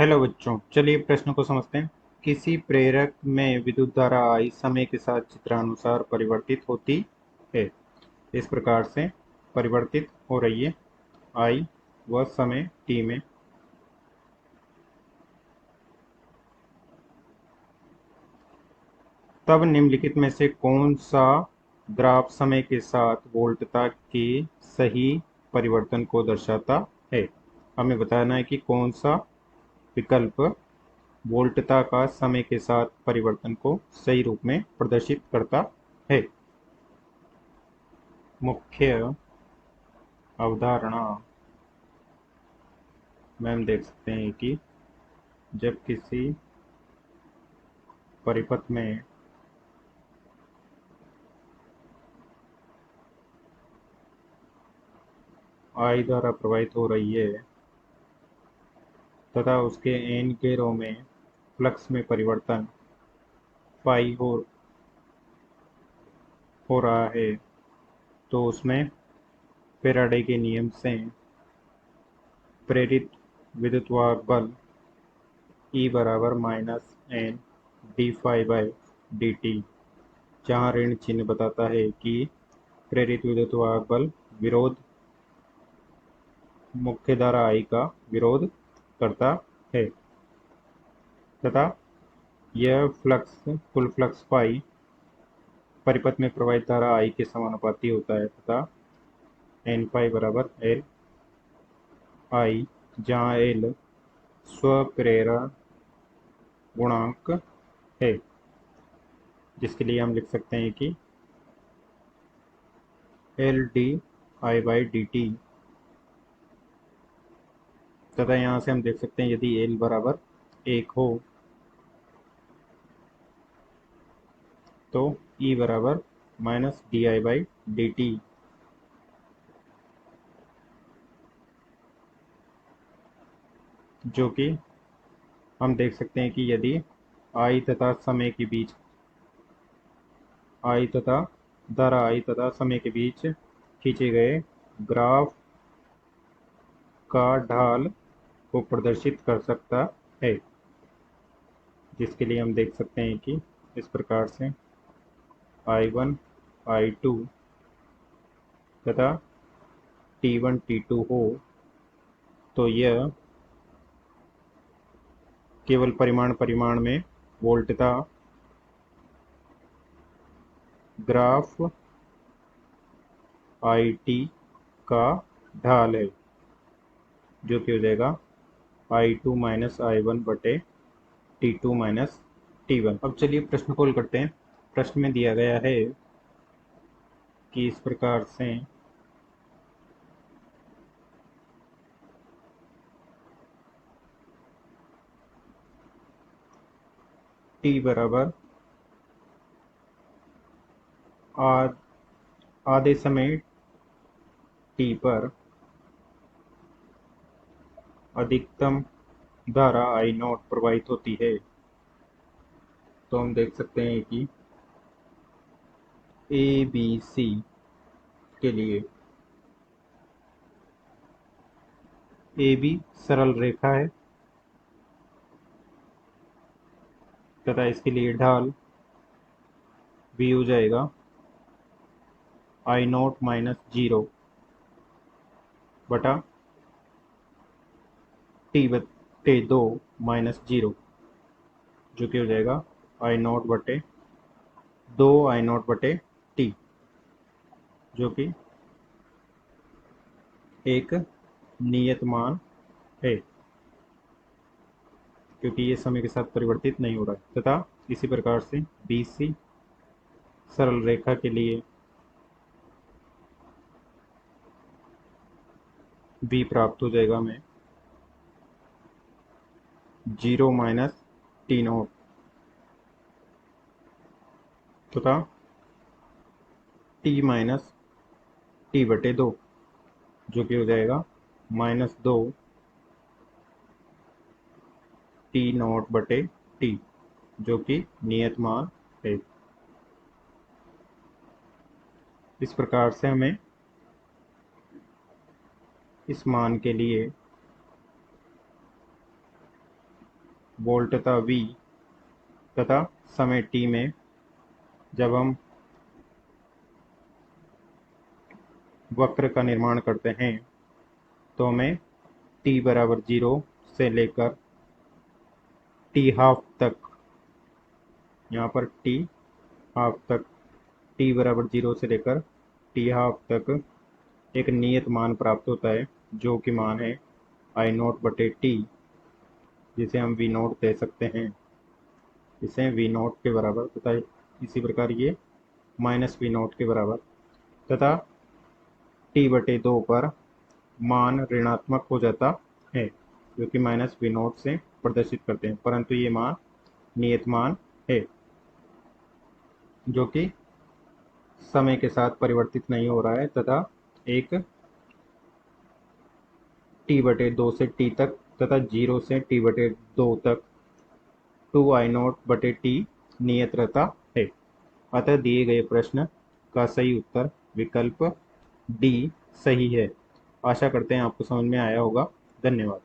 Hello बच्चों, चलिए प्रश्न को समझते हैं। किसी प्रेरक में विद्युत धारा I समय के साथ चित्रानुसार परिवर्तित होती है। इस प्रकार से परिवर्तित हो रही है I व समय t में। तब निम्नलिखित में से कौन सा ग्राफ समय के साथ वोल्टता के सही परिवर्तन को दर्शाता है। हमें बताना है कि कौन सा विकल्प वोल्टता का समय के साथ परिवर्तन को सही रूप में प्रदर्शित करता है। मुख्य अवधारणा में हम देख सकते हैं कि जब किसी परिपथ में I द्वारा प्रवाहित हो रही है तथा उसके n घेरों में फ्लक्स में परिवर्तन फाई हो रहा है, तो उसमें फैराडे के नियम से प्रेरित विद्युतवाहक बल E बराबर minus N D phi by D T, जहाँ ऋण चिन्ह बताता है कि प्रेरित विद्युतवाहक बल विरोध मुख्य धारा I का विरोध करता है तथा यह फ्लक्स कुल फ्लक्स फाई परिपथ में प्रवाहित धारा I के समानुपाती होता है तथा एन फाई बराबर एल आई, जहाँ एल स्वप्रेरण गुणांक है, जिसके लिए हम लिख सकते हैं कि L D I by D T. तथा यहाँ से हम देख सकते हैं यदि एल बराबर 1 हो तो ई बराबर minus D I by D T, जो कि हम देख सकते हैं कि यदि आई तथा समय के बीच आई तथा धारा आई तथा समय के बीच खींचे गए ग्राफ का ढाल को प्रदर्शित कर सकता है, जिसके लिए हम देख सकते हैं कि इस प्रकार से I1 I2 तथा T1 T2 हो तो यह केवल परिमाण में वोल्टता ग्राफ IT का ढाल है, जो कि हो जाएगा I2 माइनस I1 बटे T2 माइनस T1। अब चलिए प्रश्न को हल करते हैं। प्रश्न में दिया गया है कि इस प्रकार से T बराबर आधे समय T पर अधिकतम धारा I नॉट प्रवाहित होती है, तो हम देख सकते हैं कि ए बी सी के लिए ए बी सरल रेखा है तथा इसके लिए ढाल भी हो जाएगा I नॉट माइनस 0 बटा टी बटे 2 माइनस 0, जो कि हो जाएगा I नॉट बटे 2 I नॉट बटे टी, जो कि एक नियत मान है क्योंकि ये समय के साथ परिवर्तित नहीं हो रहा है। तथा इसी प्रकार से बी सी सरल रेखा के लिए b प्राप्त हो जाएगा हमें 0 माइनस टी नॉट तथा t माइनस टी बटे 2, जो कि हो जाएगा माइनस 2 टी नॉट बटे टी, जो कि नियत मान है। इस प्रकार से हमें इस मान के लिए वोल्ट तथा वी तथा समय t में जब हम वक्र का निर्माण करते हैं तो हमें t बराबर 0 से लेकर t हाफ तक, यहाँ पर t हाफ तक, t बराबर 0 से लेकर t हाफ तक एक नियत मान प्राप्त होता है, जो कि मान है आई नोट बटे टी, जिसे हम वी नोट दे सकते हैं, इसे वी नोट के बराबर तथा इसी प्रकार ये माइनस वी नोट के बराबर तथा टी बटे 2 पर मान ऋणात्मक हो जाता है, जो कि माइनस वी नोट से प्रदर्शित करते हैं, परंतु ये मान नियत मान है जो कि समय के साथ परिवर्तित नहीं हो रहा है तथा एक टी बटे 2 से टी तक तथा 0 से टी बटे 2 तक 2 I0 बटे टी नियत रहता है। अतः दिए गए प्रश्न का सही उत्तर विकल्प डी सही है। आशा करते हैं आपको समझ में आया होगा। धन्यवाद।